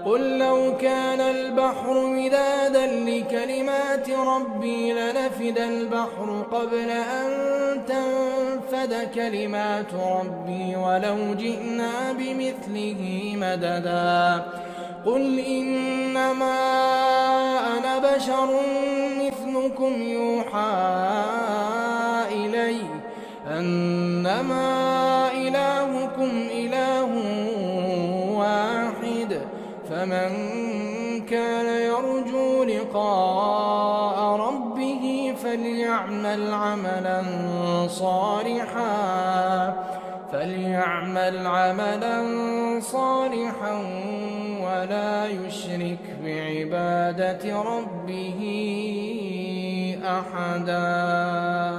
قل لو كان البحر مدادا لكلمات ربي لنفد البحر قبل أن تنفد كلمات ربي ولو جئنا بمثله مددا قل إنما أنا بشر مثلكم يوحى إلي أنما إلهكم إله واحد فمن كان يرجو لقاء ربه فليعمل عملا صالحا ولا يشرك بعبادة ربه أحدا.